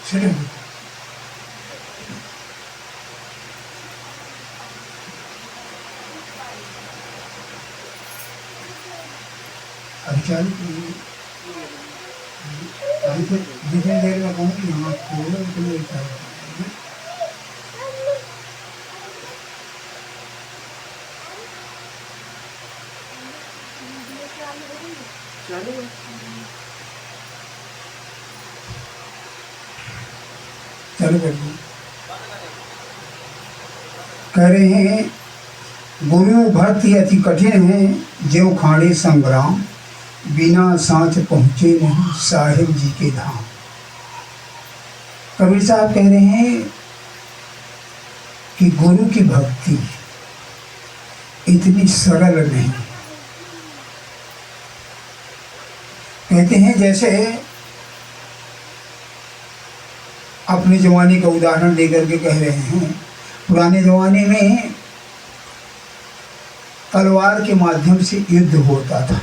चलो अभी चालू अभी तो जितनी देर में कहूँगी हाँ खोलो उतनी देर चालू करेंगे। चालू कर दो। कह रहे हैं गुरु भक्ति अति कठिन है ज्यों खाड़े संग्राम, बिना सांच पहुँचे नहीं साहिब जी के धाम। कबीर साहब कह रहे हैं कि गुरु की भक्ति इतनी सरल नहीं। कहते हैं जैसे अपने ज़माने का उदाहरण देकर के कह रहे हैं, पुराने ज़माने में तलवार के माध्यम से युद्ध होता था।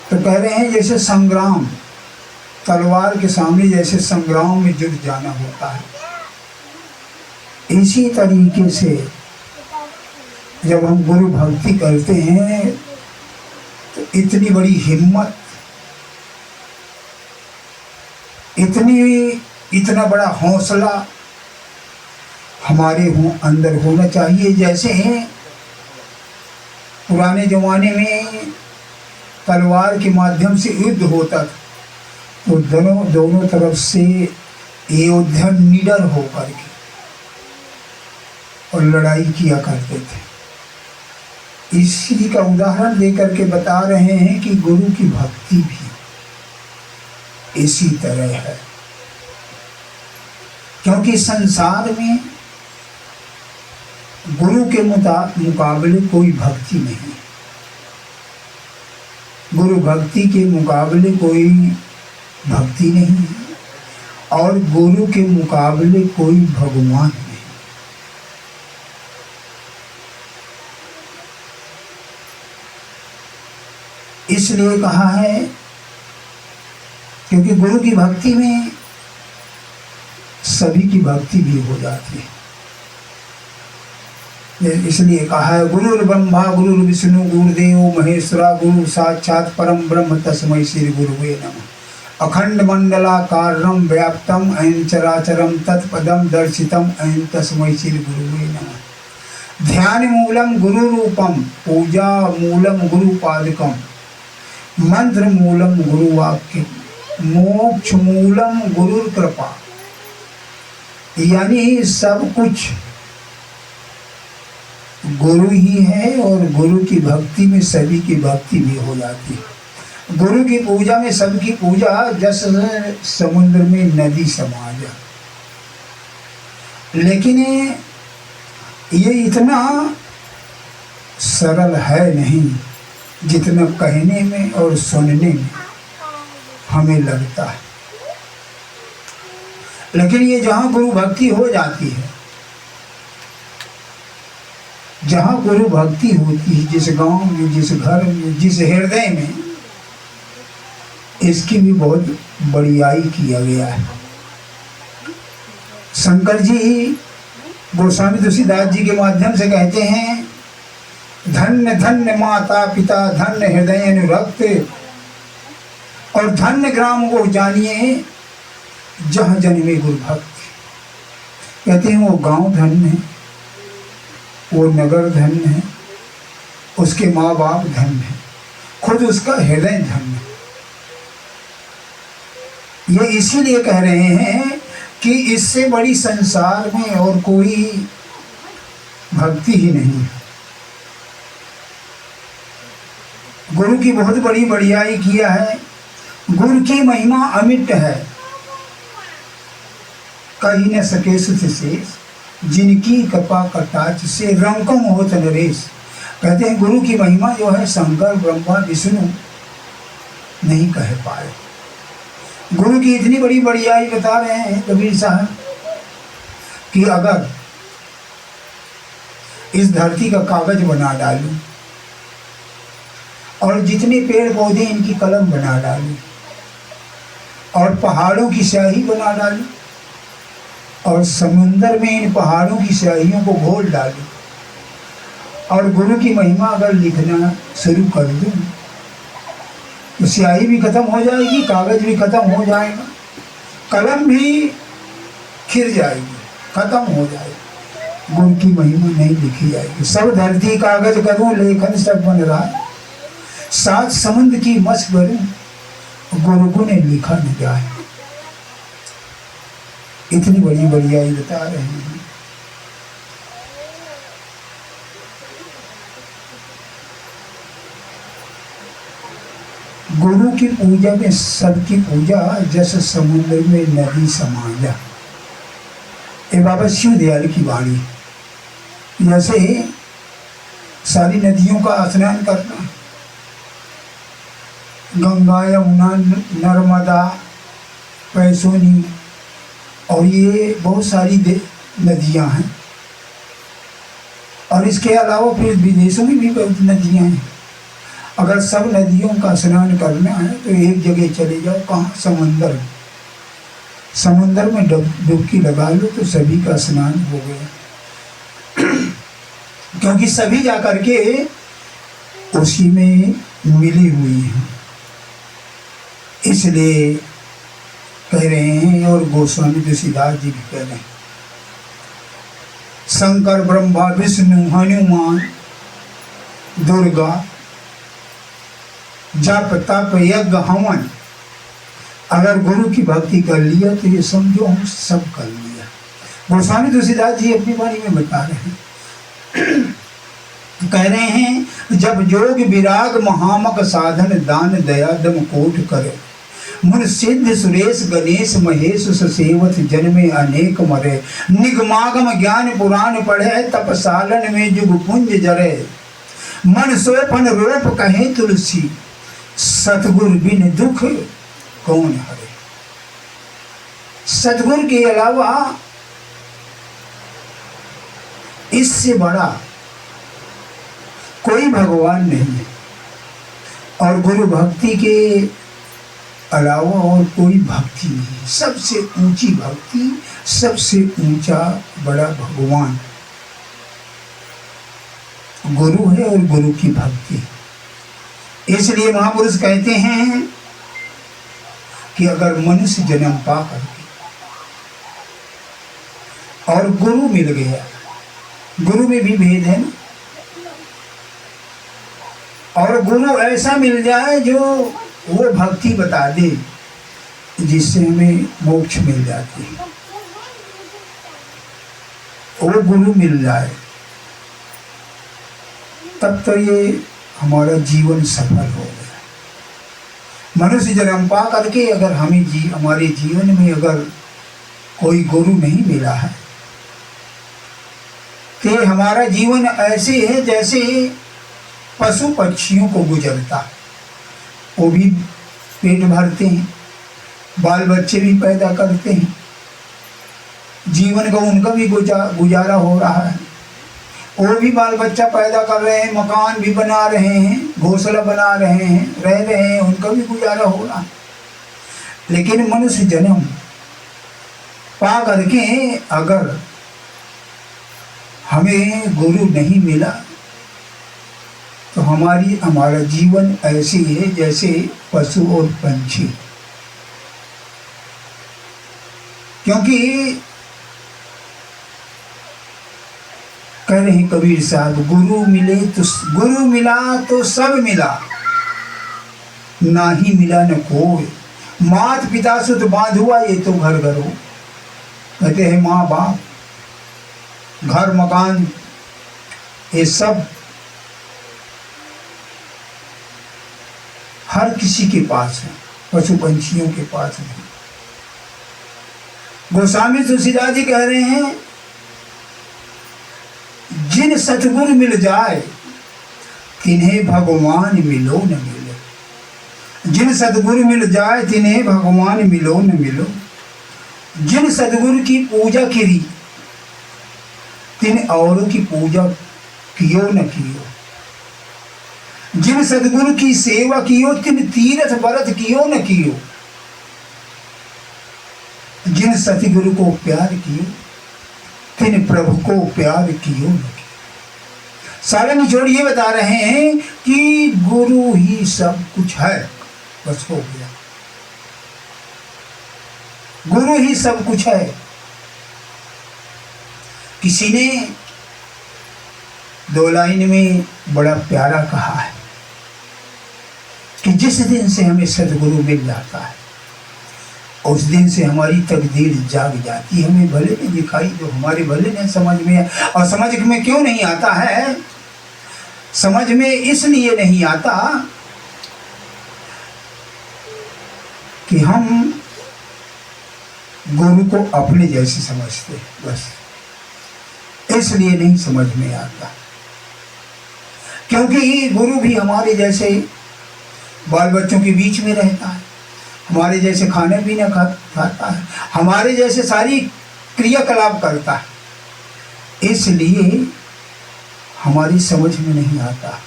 तो कह रहे हैं जैसे संग्राम, तलवार के सामने जैसे संग्राम में जुट जाना होता है, इसी तरीके से जब हम गुरु भक्ति करते हैं तो इतनी बड़ी हिम्मत, इतना बड़ा हौसला हमारे अंदर होना चाहिए। जैसे पुराने ज़माने में तलवार के माध्यम से युद्ध होता था तो दोनों तरफ से योद्धा निडर होकर के और लड़ाई किया करते थे। इसी का उदाहरण देकर के बता रहे हैं कि गुरु की भक्ति भी इसी तरह है, क्योंकि संसार में गुरु के मुकाबले कोई भक्ति नहीं। गुरु भक्ति के मुकाबले कोई भक्ति नहीं है और गुरु के मुकाबले कोई भगवान नहीं। इसलिए कहा है क्योंकि गुरु की भक्ति में सभी की भक्ति भी हो जाती है। इसलिए कहा है गुरुर् ब्रह्मा गुरुर् विष्णु गुरुदेव महेश्वरा गुरु साक्षात परम ब्रह्म तस्मै श्री गुरुवे नमः। अखंड मंडलाकारं व्याप्तम ऐं चराचरं तत्पदं दर्शितम ऐं तस्मै श्री गुरुवे नमः। ध्यान मूलम गुरु रूपम, पूजा मूलम गुरु पादकम, मंत्र मूलम गुरु वाक्य, मोक्ष मूलम गुरु कृपा। यानी सब कुछ गुरु ही है और गुरु की भक्ति में सभी की भक्ति भी हो जाती है। गुरु की पूजा में सबकी पूजा जैसे समुद्र में नदी समा जा। लेकिन ये इतना सरल है नहीं जितना कहने में और सुनने में हमें लगता है। लेकिन ये जहाँ गुरु भक्ति हो जाती है, जहाँ गुरु भक्ति होती है, जिस गांव में, जिस घर में, जिस हृदय में, इसकी भी बहुत बड़ाई किया गया है। शंकर जी गोस्वामी तुलसीदास जी के माध्यम से कहते हैं धन्य धन्य माता पिता धन्य हृदय अनुरक्त और धन्य ग्राम को जानिए जहाँ जन्मे गुरु भक्त। कहते हैं वो गांव धन्य है, वो नगर धन्य है, उसके माँ बाप धन्य है, खुद उसका हृदय धन्य है। ये इसीलिए कह रहे हैं कि इससे बड़ी संसार में और कोई भक्ति ही नहीं है। गुरु की बहुत बड़ी बड़ाई किया है। गुरु की महिमा अमिट है, कही न सके सुत शेष, जिनकी कृपा कटाक्ष से रंकम होत नरेश। कहते हैं गुरु की महिमा जो है शंकर ब्रह्मा विष्णु नहीं कह पाए। गुरु की इतनी बड़ी बड़ाई बता रहे हैं कबीर साहब कि अगर इस धरती का कागज बना डालूं और जितने पेड़ पौधे इनकी कलम बना डालूं और पहाड़ों की स्याही बना डाली और समुंदर में इन पहाड़ों की स्याहियों को घोल डाली और गुरु की महिमा अगर लिखना शुरू कर दूं तो स्याही भी खत्म हो जाएगी, कागज भी खत्म हो जाएगा, कलम भी खिर जाएगी, खत्म हो जाएगी, गुरु की महिमा नहीं लिखी जाएगी। सब धरती कागज करूं, लेखन सब बन रहा है, सात समुद्र की मछ भरूं, गुरु को ने लिखा न जाए। इतनी बड़ी बड़ियाई बता रहे हैं। गुरु की पूजा में सबकी पूजा जैसे समुद्र में नदी समा जा। ये बाबा शिव दयाल की वाणी। जैसे सारी नदियों का स्नान करना, गंगा, यमुना, नर्मदा, पैसोनी और ये बहुत सारी नदियां हैं। और इसके अलावा फिर विदेशों में भी बहुत नदियां हैं। अगर सब नदियों का स्नान करना है तो एक जगह चले जाओ, कहाँ? समंदर में। समंदर में डुबकी लगा लो तो सभी का स्नान हो गया। क्योंकि सभी जा करके उसी में मिली हुई हैं। इसलिए कह रहे हैं, और गोस्वामी तुलसीदास जी भी कह रहे हैं, शंकर, ब्रह्मा, विष्णु, हनुमान, दुर्गा, जप तप यज्ञ हवन, अगर गुरु की भक्ति कर लिया तो ये समझो हम सब कर लिया। गोस्वामी तुलसीदास जी अपनी वाणी में बता रहे हैं, कह रहे हैं, जब जोग विराग महामक साधन दान दया दम कोट करे, मुन सिद्ध सुरेश गणेश महेश ससेवत जन में अनेक मरे, निगमागम ज्ञान पुराण पढ़े तपसालन में जुग पुंज जरे, मन सोपन रूप कहे तुलसी, सतगुर बिन दुख कौन हरे। सतगुर के अलावा इससे बड़ा कोई भगवान नहीं है, और गुरु भक्ति के अलावा और कोई भक्ति नहीं। सबसे ऊंची भक्ति, सबसे ऊंचा बड़ा भगवान गुरु है और गुरु की भक्ति। इसलिए महापुरुष कहते हैं कि अगर मनुष्य जन्म पा करके और गुरु मिल गया, गुरु में भी भेद है ना, और गुरु ऐसा मिल जाए जो वो भक्ति बता दे जिससे हमें मोक्ष मिल जाती है, वो गुरु मिल जाए, तब तो ये हमारा जीवन सफल हो गया। मनुष्य जन्म पा करके अगर हमारे जीवन में अगर कोई गुरु नहीं मिला है तो हमारा जीवन ऐसे है जैसे पशु पक्षियों को गुजरता। वो भी पेट भरते हैं, बाल बच्चे भी पैदा करते हैं, जीवन का उनका भी गुजारा हो रहा है। वो भी बाल बच्चा पैदा कर रहे हैं, मकान भी बना रहे हैं, घोंसला बना रहे हैं, रह रहे हैं, उनका भी गुजारा हो रहा है। लेकिन मनुष्य जन्म पा करके अगर हमें गुरु नहीं मिला तो हमारा जीवन ऐसे ही है जैसे पशु और पंछी। क्योंकि कह रहे हैं कबीर साहब, गुरु मिला तो सब मिला, ना ही मिला न कोई, मात पिता सुत बांधुआ ये तो घर घर हो। कहते हैं माँ बाप, घर मकान, ये सब हर किसी के पास है, पशु पंछियों के पास नहीं। गोस्वामी तुलसीदास जी कह रहे हैं, जिन सतगुरु मिल जाए तिन्हें भगवान मिलो न मिलो। जिन सतगुरु मिल जाए तिन्हें भगवान मिलो न मिलो। जिन सतगुरु की पूजा करी तिन औरों की पूजा कियो न कियो। जिन सतगुरु की सेवा कियो तिन तीर्थ व्रत कियो न कियो। जिन सतगुरु को प्यार कियो तिन प्रभु को प्यार कियो न कियो। सारा निचोड़ ये बता रहे हैं कि गुरु ही सब कुछ है, बस हो गया। गुरु ही सब कुछ है। किसी ने 2 लाइन में बड़ा प्यारा कहा है कि जिस दिन से हमें सदगुरु मिल जाता है उस दिन से हमारी तकदीर जाग जाती है। हमें भले नहीं दिखाई दो, हमारे भले नहीं समझ में है। और समझ में क्यों नहीं आता है? समझ में इसलिए नहीं आता कि हम गुरु को अपने जैसे समझते हैं, बस इसलिए नहीं समझ में आता। क्योंकि गुरु भी हमारे जैसे बाल बच्चों के बीच में रहता है, हमारे जैसे खाने पीना खाता है, हमारे जैसे सारी क्रियाकलाप करता है, इसलिए हमारी समझ में नहीं आता।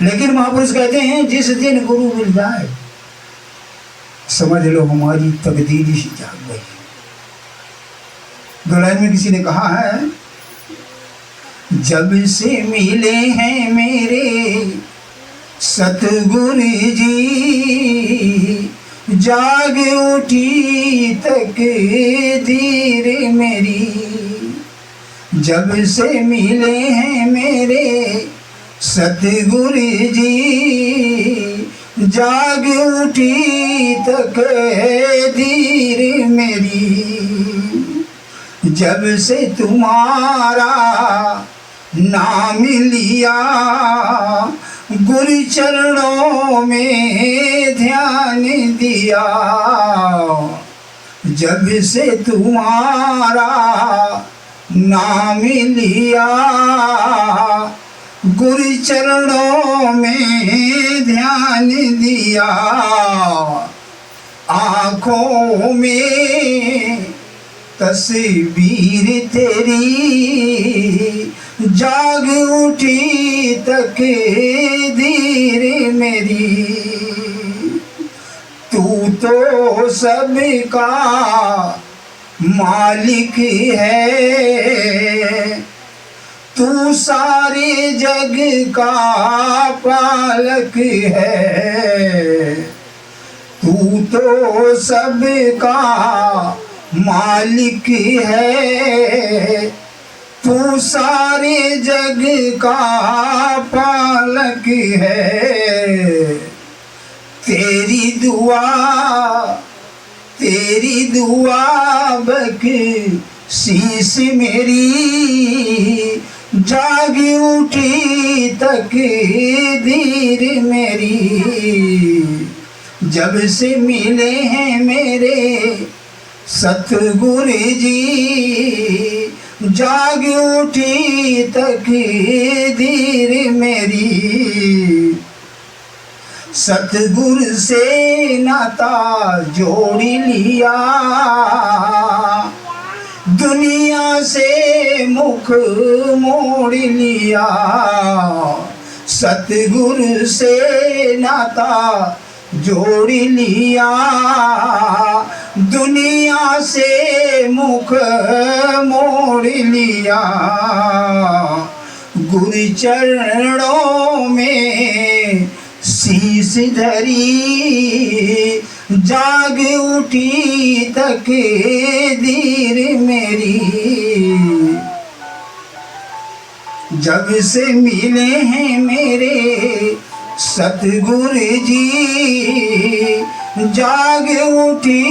लेकिन महापुरुष कहते हैं जिस दिन गुरु मिल जाए समझ लो हमारी तकदीर ही जाग गई। 2 लाइन में किसी ने कहा है, जब से मिले हैं मेरे सतगुरु जी जाग उठी तकदीर मेरी। जब से मिले हैं मेरे सतगुरु जी जाग उठी तकदीर मेरी। जब से तुम्हारा नाम लिया गुरु चरणों में ध्यान दिया। जब से तुम्हारा नाम लिया गुरु चरणों में ध्यान दिया। आँखों में तस्वीर तेरी जाग उठी तकदीर मेरी। तू तो सबका मालिक है, तू सारे जग का पालक है। तू तो सबका मालिक है, तू सारे जग का पालक है। तेरी दुआ बख्शीश मेरी जाग उठी तकदीर मेरी। जब से मिले हैं मेरे सतगुरु जी जाग उठी तकदीर मेरी। सतगुरु से नाता जोड़ लिया दुनिया से मुख मोड़ लिया। सतगुरु से नाता जोड़ लिया दुनिया से मुख मोड़ लिया। गुरु चरणों में शीश धरी जाग उठी तकदीर मेरी। जब से मिले हैं मेरे सतगुरु जी जाग उठी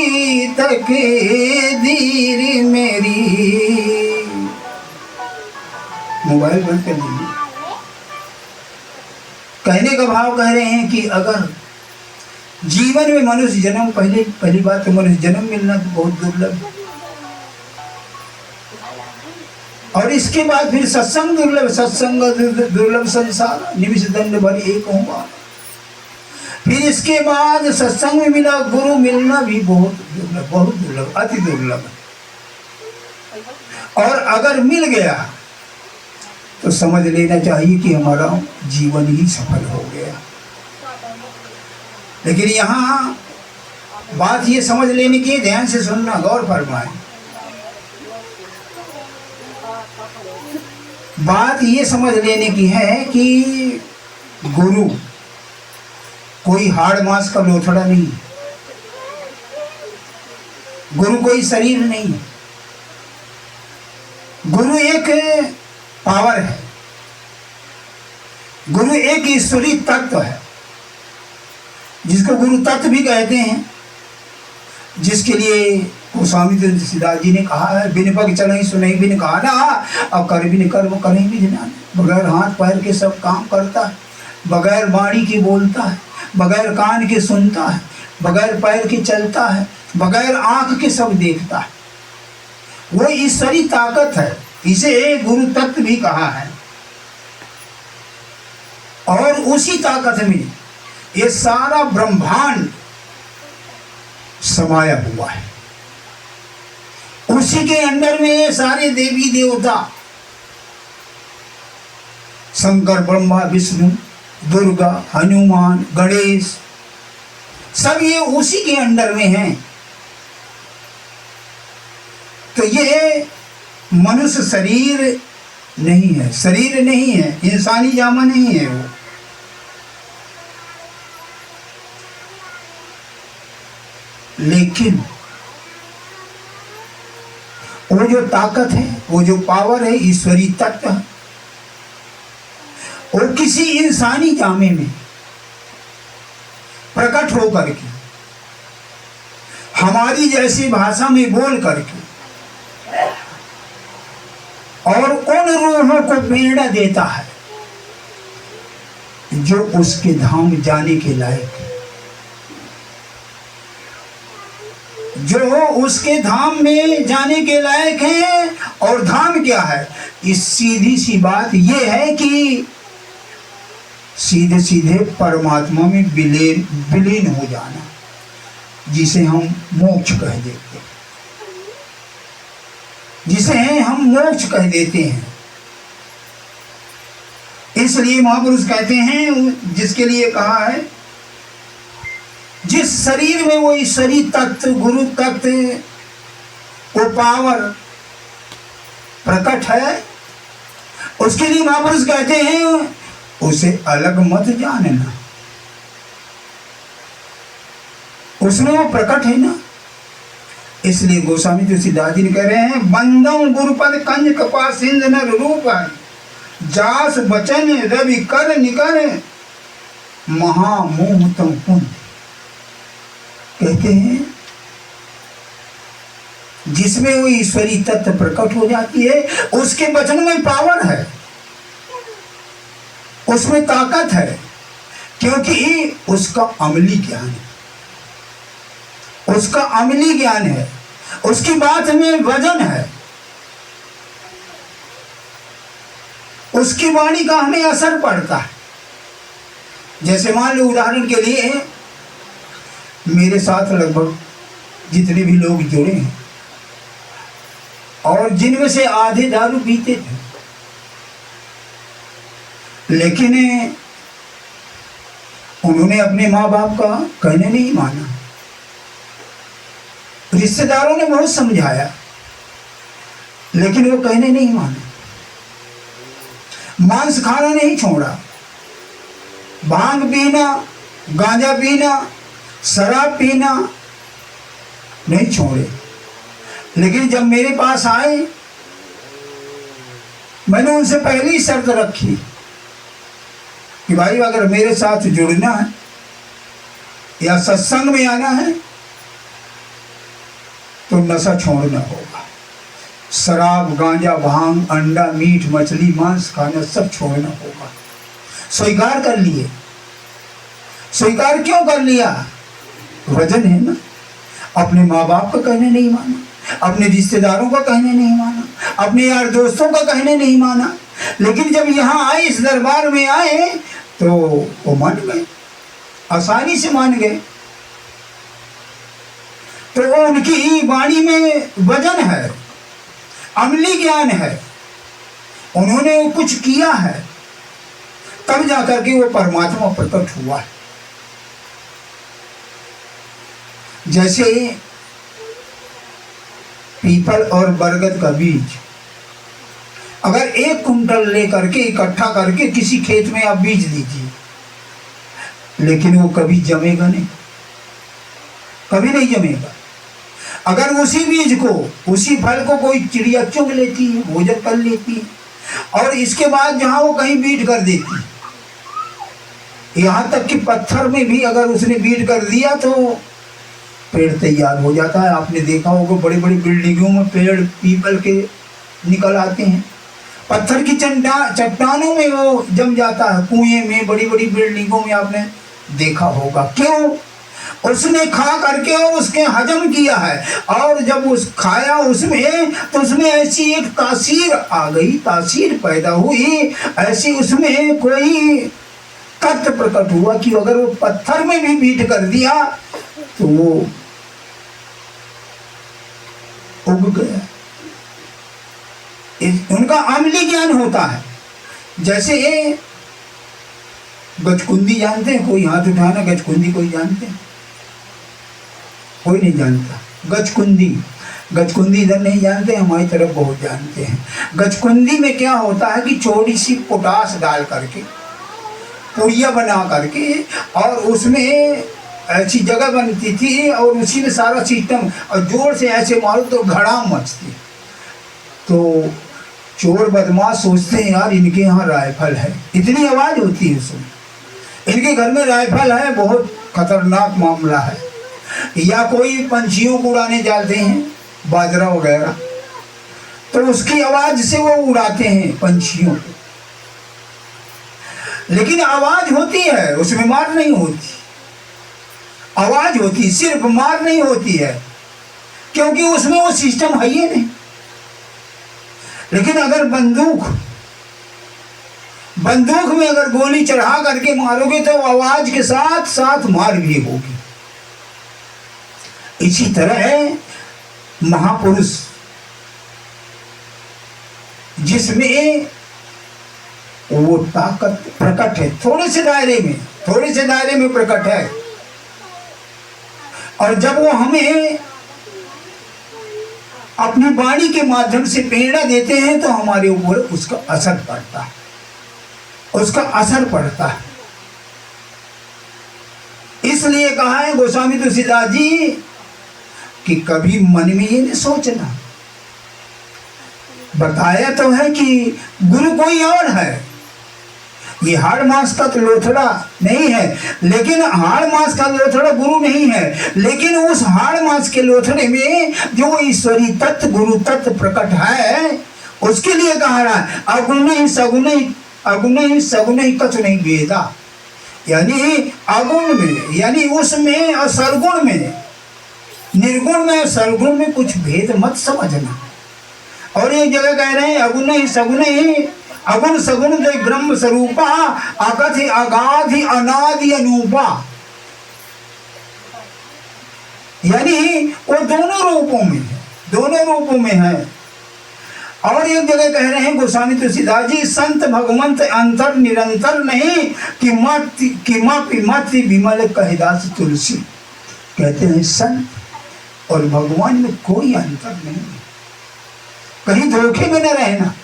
तकदीर मेरी। मोबाइल बंद कर दीजिए। कहने का भाव कह रहे हैं कि अगर जीवन में मनुष्य जन्म पहली बात तो मनुष्य जन्म मिलना तो बहुत दुर्लभ है, और इसके बाद फिर सत्संग दुर्लभ, सत्संग दुर्लभ संसार निमिष दंड भरी एक होगा। फिर इसके बाद सत्संग में मिला गुरु मिलना भी बहुत दुर्लभ, बहुत दुर्लभ, अति दुर्लभ। और अगर मिल गया तो समझ लेना चाहिए कि हमारा जीवन ही सफल हो गया। लेकिन यहाँ बात ये समझ लेने की, ध्यान से सुनना, गौर फरमाए। बात ये समझ लेने की है कि गुरु कोई हाड़ मांस का लोथड़ा नहीं, गुरु कोई शरीर नहीं, गुरु एक पावर है, गुरु एक ईश्वरीय तत्व है, जिसको गुरु तत्व भी कहते हैं, जिसके लिए गोस्वामी तुलसीदास जी ने कहा है, बिन पग चलई सुनई बिन कहाना, और कर बिन कर्म करें भी जना। बगैर हाथ पैर के सब काम करता है, बगैर वाणी के बोलता है, बगैर कान के सुनता है, बगैर पैर के चलता है, बगैर आंख के सब देखता है। वो ईश्वरी ताकत है, इसे गुरु तत्व भी कहा है। और उसी ताकत में ये सारा ब्रह्मांड समाया हुआ है, उसी के अंदर में ये सारे देवी देवता, शंकर ब्रह्मा विष्णु दुर्गा हनुमान गणेश, सब ये उसी के अंडर में हैं। तो ये मनुष्य शरीर नहीं है, शरीर नहीं है, इंसानी जामा नहीं है वो। लेकिन वो जो ताकत है, वो जो पावर है, ईश्वरी तत्व है, वो किसी इंसानी जामे में प्रकट हो करके हमारी जैसी भाषा में बोल करके और उन रूहों को प्रेरणा देता है जो उसके धाम जाने के लायक है, जो उसके धाम में जाने के लायक है। और धाम क्या है? इस सीधी सी बात यह है कि सीधे सीधे परमात्मा में विलीन हो जाना, जिसे हम मोक्ष कह देते हैं, जिसे हम मोक्ष कह देते हैं। इसलिए महापुरुष कहते हैं, जिसके लिए कहा है, जिस शरीर में वो ईश्वरी तत्व गुरु तत्व वो पावर प्रकट है, उसके लिए महापुरुष कहते हैं उसे अलग मत जानना, उसमें वो प्रकट है ना। इसलिए गोस्वामी तुलसीदास जी ने कह रहे हैं, बंदम गुरुपद कंज कपा सिंध नर रूप जास बचन रवि कर निकर महामोह तम पुण्य। कहते हैं जिसमें वो ईश्वरी तत्व प्रकट हो जाती है, उसके वचन में पावर है, उसमें ताकत है, क्योंकि उसका अमली ज्ञान है, उसका अमली ज्ञान है, उसकी बात में वजन है, उसकी वाणी का हमें असर पड़ता है। जैसे मान लो उदाहरण के लिए, मेरे साथ लगभग जितने भी लोग जुड़े हैं और जिनमें से आधे दारू पीते थे, लेकिन उन्होंने अपने माँ बाप का कहने नहीं माना, रिश्तेदारों ने बहुत समझाया लेकिन वो कहने नहीं माने, मांस खाना नहीं छोड़ा, भांग पीना, गांजा पीना, शराब पीना नहीं छोड़े। लेकिन जब मेरे पास आए, मैंने उनसे पहले ही शर्त रखी कि भाई अगर मेरे साथ जुड़ना है या सत्संग में आना है तो नशा छोड़ना होगा, शराब गांजा भांग अंडा मीट मछली मांस खाना सब छोड़ना होगा। स्वीकार कर लिए। स्वीकार क्यों कर लिया? वजन है ना, अपने माँ बाप का कहने नहीं माना, अपने रिश्तेदारों का कहने नहीं माना, अपने यार दोस्तों का कहने नहीं माना। लेकिन जब यहाँ आए, इस दरबार में आए, तो वो मान गए, आसानी से मान गए। तो उनकी वाणी में वजन है, अमली ज्ञान है, उन्होंने वो कुछ किया है, तब जाकर के वो परमात्मा प्रकट हुआ है। जैसे पीपल और बरगद का बीज अगर 1 कुंटल लेकर के इकट्ठा करके किसी खेत में आप बीज दीजिए, लेकिन वो कभी जमेगा नहीं, कभी नहीं जमेगा। अगर उसी बीज को, उसी फल को कोई चिड़िया चुग लेती है, भोजन कर लेती है, और इसके बाद जहां वो कहीं बीट कर देती है, यहाँ तक कि पत्थर में भी अगर उसने बीट कर दिया तो पेड़ तैयार हो जाता है। आपने देखा होगा बड़ी बड़ी बिल्डिंगों में पेड़ पीपल के निकल आते हैं, पत्थर की चट्टानों में वो जम जाता है, कुएं में, बड़ी बड़ी बिल्डिंगों में आपने देखा होगा। क्यों? उसने खा करके और उसके हजम किया है, और जब उस खाया उसमें तो उसमें ऐसी एक तासीर आ गई, तासीर पैदा हुई, ऐसी उसमें कोई तत्व प्रकट हुआ कि अगर वो पत्थर में भी बीट कर दिया तो वो उग गया। उनका अमली ज्ञान होता है। जैसे गजकुंदी जानते हैं? कोई हाथ उठाना, गजकुंदी कोई जानते हैं? कोई नहीं जानता। गजकुंदी, गजकुंदी इधर नहीं जानते, हमारी तरफ बहुत जानते हैं। गजकुंदी में क्या होता है कि छोटी सी पोटास डाल करके पुड़िया बना करके, और उसमें ऐसी जगह बनती थी और उसी में सारा सिस्टम, और जोर से ऐसे मारो तो घड़ाम मचती। तो चोर बदमाश सोचते हैं यार इनके यहाँ राइफल है, इतनी आवाज़ होती है उसमें, इनके घर में राइफल है, बहुत खतरनाक मामला है। या कोई पंछियों को उड़ाने जाते हैं, बाजरा वगैरह, तो उसकी आवाज़ से वो उड़ाते हैं पंछियों को, लेकिन आवाज़ होती है, उसमें मार नहीं होती। आवाज़ होती, सिर्फ मार नहीं होती है, क्योंकि उसमें वो सिस्टम है ही नहीं। लेकिन अगर बंदूक में अगर गोली चढ़ा करके मारोगे तो आवाज के साथ साथ मार भी होगी। इसी तरह महापुरुष जिसमें वो ताकत प्रकट है, थोड़े से दायरे में प्रकट है, और जब वो हमें अपनी वाणी के माध्यम से प्रेरणा देते हैं तो हमारे ऊपर उसका असर पड़ता है। इसलिए कहा है गोस्वामी तुलसीदास जी कि कभी मन में ये नहीं सोचना। बताया तो है कि गुरु कोई और है, ये हाड़ मास का तो लोथड़ा नहीं है, लेकिन हाड़ मास का लोथड़ा गुरु नहीं है, लेकिन उस हाड़ मास के लोथड़े में जो ईश्वरी तत्व, गुरु तत्व प्रकट है, उसके लिए कहा रहा है अगुण ही सगुण ही कछु नहीं भेदा। यानी अगुण में, यानी उसमें और सरगुण में, निर्गुण में सरगुण में कुछ भेद मत समझना। और एक जगह कह रहे हैं अगुण ही सगुण ही, अगुण सगुण दे ब्रह्म स्वरूपा, अकथ ही अगाध ही अनादि अनूपा। यानी वो दोनों रूपों में है। और एक जगह कह रहे हैं गोस्वामी तुलसीदास जी, संत भगवंत अंतर निरंतर नहीं कि मातृ विमल कहदास तुलसी। कहते हैं संत और भगवान में कोई अंतर नहीं, कहीं धोखे में न रहना।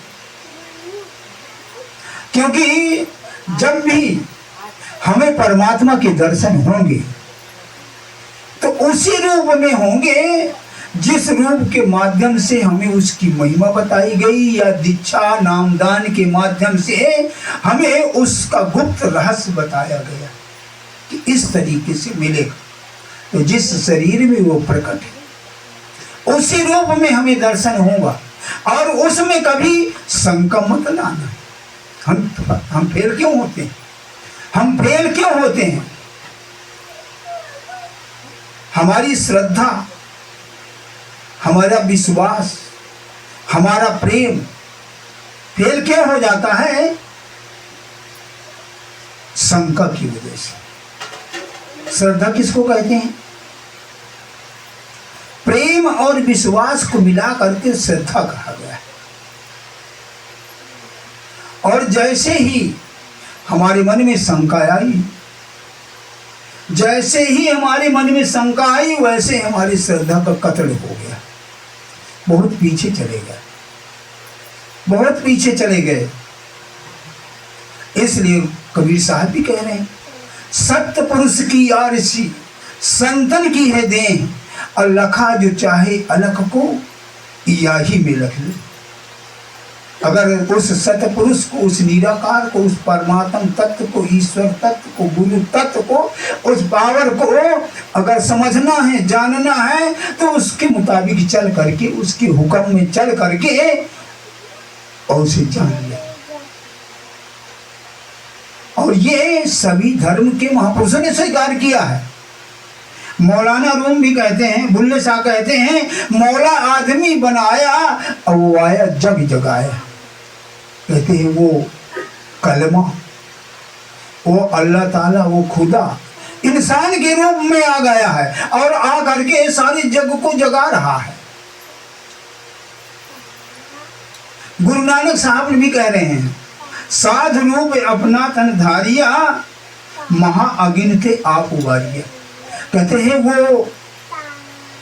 क्योंकि जब भी हमें परमात्मा के दर्शन होंगे तो उसी रूप में होंगे जिस रूप के माध्यम से हमें उसकी महिमा बताई गई, या दीक्षा नामदान के माध्यम से हमें उसका गुप्त रहस्य बताया गया कि इस तरीके से मिलेगा। तो जिस शरीर में वो प्रकट है उसी रूप में हमें दर्शन होगा, और उसमें कभी शंका मत लाना। हम फेल क्यों होते हैं? हमारी श्रद्धा, हमारा विश्वास, हमारा प्रेम फेल क्यों हो जाता है? शंका की वजह से। श्रद्धा किसको कहते हैं? प्रेम और विश्वास को मिला करके श्रद्धा कहा गया है। और जैसे ही हमारे मन में शंका आई, जैसे ही हमारे मन में शंका आई वैसे हमारी श्रद्धा का कत्ल हो गया, बहुत पीछे चले गए, बहुत पीछे चले गए। इसलिए कबीर साहब भी कह रहे हैं, सत्य पुरुष की आरसी संतन की है दें, और लखा जो चाहे अलख को याही में रख ले। अगर उस सत्य पुरुष को, उस निराकार को, उस परमात्म तत्व को, ईश्वर तत्व को, गुरु तत्व को, उस पावर को अगर समझना है, जानना है, तो उसके मुताबिक चल करके, उसके हुक्म में चल करके और उसे जान ले। और ये सभी धर्म के महापुरुषों ने स्वीकार किया है। मौलाना रूम भी कहते हैं, बुल्ले शाह कहते हैं, मौला आदमी बनाया और वो आया जग जगाया। कहते हैं वो कलमा, वो अल्लाह ताला, वो खुदा इंसान के रूप में आ गया है और आ करके सारे जग को जगा रहा है। गुरु नानक साहब भी कह रहे हैं, साध रूप अपना तन धारिया, महाअगिनते आप उबारिया। कहते हैं वो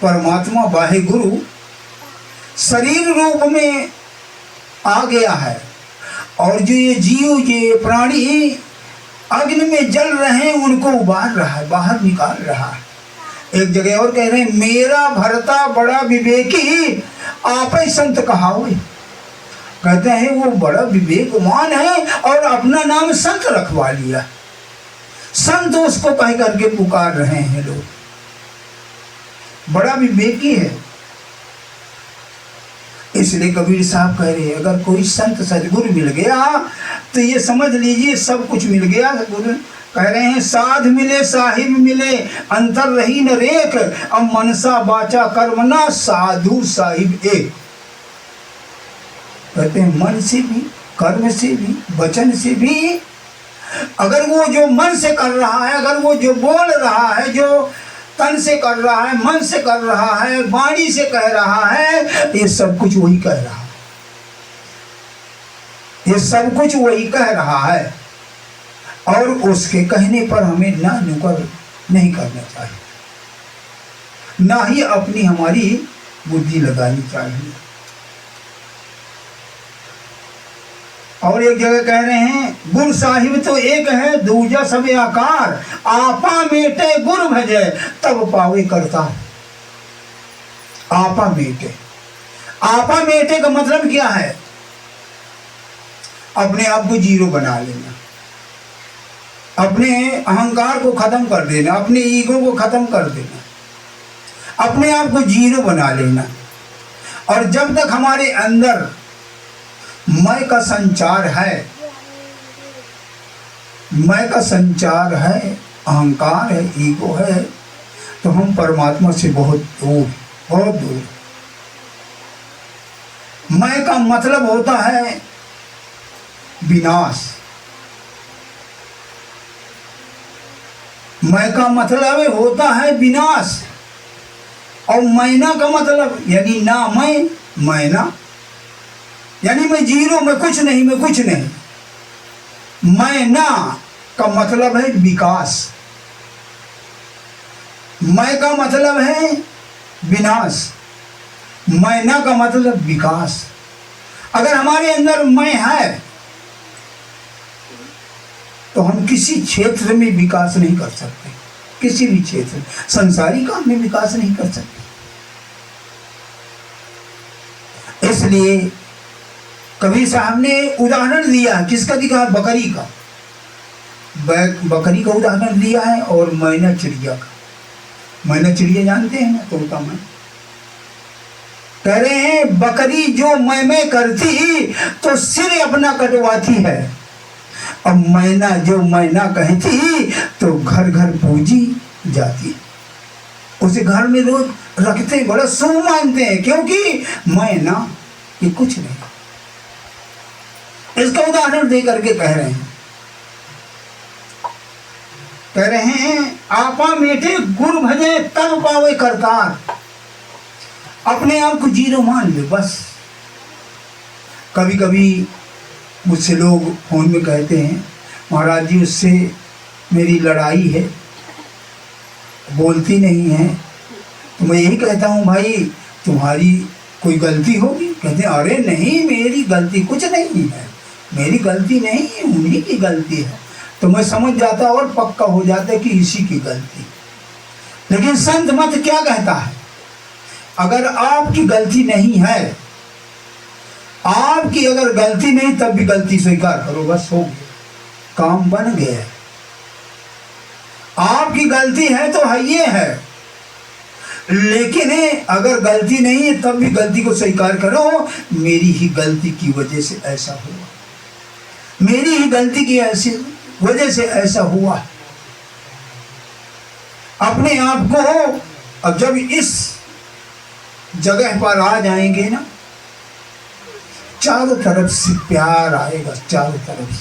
परमात्मा बाहे गुरु शरीर रूप में आ गया है, और जो ये जीव, ये प्राणी अग्नि में जल रहे हैं, उनको उबार रहा है, बाहर निकाल रहा है। एक जगह और कह रहे हैं, मेरा भरता बड़ा विवेकी, आप ही संत कहावे। कहते हैं वो बड़ा विवेकवान है और अपना नाम संत रखवा लिया। संत उसको कह करके पुकार रहे हैं लोग, बड़ा विवेकी है। इसलिए कबीर साहब कह रहे हैं, अगर कोई संत सदगुरु मिल गया तो ये समझ लीजिए सब कुछ मिल गया। गुरु कह रहे हैं, साध मिले साहिब मिले, अंतर रही न रेख, अब मनसा बाचा कर्मना, साधु साहिब एक। कहते हैं मन से भी, कर्म से भी, वचन से भी, अगर वो जो मन से कर रहा है, अगर वो जो बोल रहा है, जो तन से कर रहा है, मन से कर रहा है, वाणी से कह रहा है, ये सब कुछ वही कह रहा है, ये सब कुछ वही कह रहा है। और उसके कहने पर हमें ना नुकर नहीं करना चाहिए, ना ही अपनी हमारी बुद्धि लगानी चाहिए। और एक जगह कह रहे हैं, गुरु साहिब तो एक है, दूजा सब आकार, आपा मेटे गुरु भजे, तब पावे करता। आपा मेटे, आपा मेटे का मतलब क्या है? अपने आप को जीरो बना लेना, अपने अहंकार को खत्म कर देना, अपने ईगो को खत्म कर देना, अपने आप को जीरो बना लेना। और जब तक हमारे अंदर मैं का संचार है, मैं का संचार है, अहंकार है, ईगो है, तो हम परमात्मा से बहुत दूर, बहुत दूर। मैं का मतलब होता है विनाश, मैं का मतलब होता है विनाश। और मैना का मतलब यानी ना मैं, मैना यानी मैं जीरो, मैं कुछ नहीं, मैं कुछ नहीं। मैं ना का मतलब है विकास, मैं का मतलब है विनाश, मैं ना का मतलब विकास। अगर हमारे अंदर मैं है तो हम किसी क्षेत्र में विकास नहीं कर सकते, किसी भी क्षेत्र, संसारी काम में विकास नहीं कर सकते। इसलिए कबीर साहब ने उदाहरण दिया, किसका दिखा? बकरी का, बकरी का उदाहरण दिया है, और मैना चिड़िया का। मैना चिड़िया जानते हैं ना, तोता मैं। कह रहे हैं बकरी जो मैं करती तो सिर अपना कटवाती है, और मैना जो मैना कहती तो घर घर पूजी जाती। उसे घर में रोज रखते, बड़ा शुभ मानते हैं, क्योंकि मैना ये कुछ नहीं। इसका उदाहरण दे करके कह रहे हैं आपा मेटे गुरु भजे, तब पावे करतार। अपने आप को जीरो मान ले बस। कभी कभी मुझसे लोग फोन में कहते हैं, महाराज जी उससे मेरी लड़ाई है, बोलती नहीं है। तो मैं यही कहता हूँ भाई तुम्हारी कोई गलती होगी? कहते हैं अरे नहीं मेरी गलती कुछ नहीं है, मेरी गलती नहीं है, उन्हीं की गलती है। तो मैं समझ जाता और पक्का हो जाता कि इसी की गलती। लेकिन संत मत क्या कहता है, अगर आपकी गलती नहीं है, आपकी अगर गलती नहीं तब भी गलती स्वीकार करो, बस हो गया, काम बन गया। आपकी गलती है तो है ये है, लेकिन अगर गलती नहीं है तब भी गलती को स्वीकार करो, मेरी ही गलती की वजह से ऐसा हुआ, मेरी ही गलती की ऐसी वजह से ऐसा हुआ। अपने आप को अब जब इस जगह पर आ जाएंगे ना, चारों तरफ से प्यार आएगा, चारों तरफ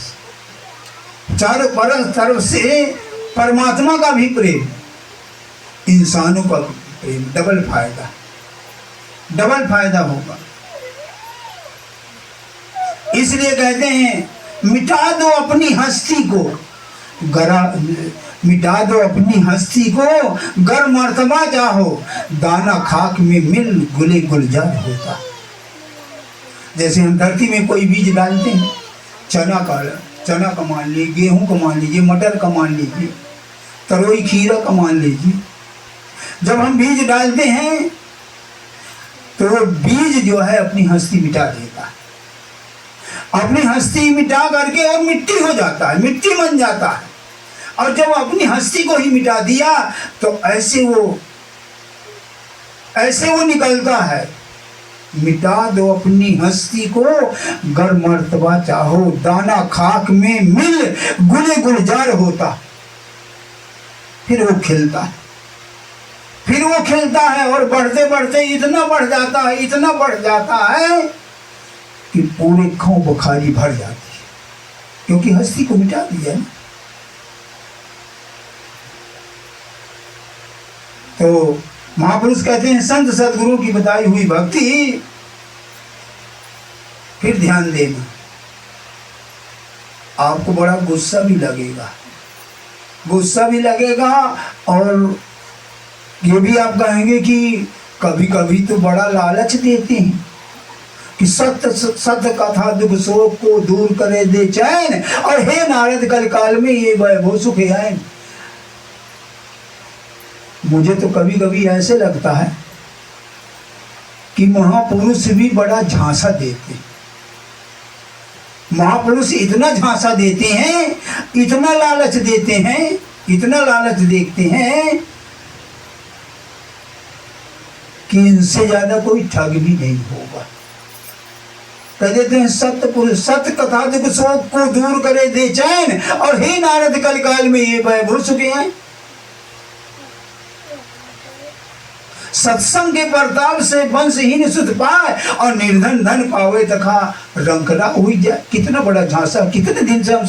से परमात्मा का भी प्रेम, इंसानों का भी प्रेम, डबल फायदा होगा। इसलिए कहते हैं मिटा दो अपनी हस्ती को, मिटा दो अपनी हस्ती को, गर मर्तबा चाहो, दाना खाक में मिल गुले गुलजार होता। जैसे हम धरती में कोई बीज डालते हैं, चना का मान लीजिए, गेहूं का मान लीजिए, मटर का मान लीजिए, तरोई खीरा का मान लीजिए। जब हम बीज डालते हैं तो वो बीज जो है अपनी हस्ती मिटा देता है, अपनी हस्ती मिटा करके और मिट्टी हो जाता है, मिट्टी बन जाता है। और जब अपनी हस्ती को ही मिटा दिया तो ऐसे वो निकलता है। मिटा दो अपनी हस्ती को, गर मर्तबा चाहो, दाना खाक में मिल गुले गुलजार होता। फिर वो खिलता है और बढ़ते बढ़ते इतना बढ़ जाता है कि पूरे खौ बुखारी भर जाती है, क्योंकि हस्ती को मिटा दिया ना। तो महापुरुष कहते हैं संत सदगुरु की बताई हुई भक्ति, फिर ध्यान देना, आपको बड़ा गुस्सा भी लगेगा और ये भी आप कहेंगे कि कभी कभी तो बड़ा लालच देते हैं कि सत्य कथा दुख शोक को दूर करे दे चैन, और हे नारद कल काल में ये वैभव सुख आए। मुझे तो कभी कभी ऐसे लगता है कि महापुरुष भी बड़ा झांसा देते हैं। महापुरुष इतना झांसा देते हैं, इतना लालच देते हैं, इतना लालच देखते हैं कि इनसे ज्यादा कोई ठग भी नहीं होगा। कह देते हैं सत्य पुरुष सत्य कथा दुख शोक को दूर करे दे चैन, और हे नारद कल काल में ये वैभव सुख हैं। सत्संग के प्रताप से वंशहीन सुध पाए, और निर्धन धन पावे तथा रंकरा हुई जाए। कितना बड़ा झांसा, कितने दिन से हम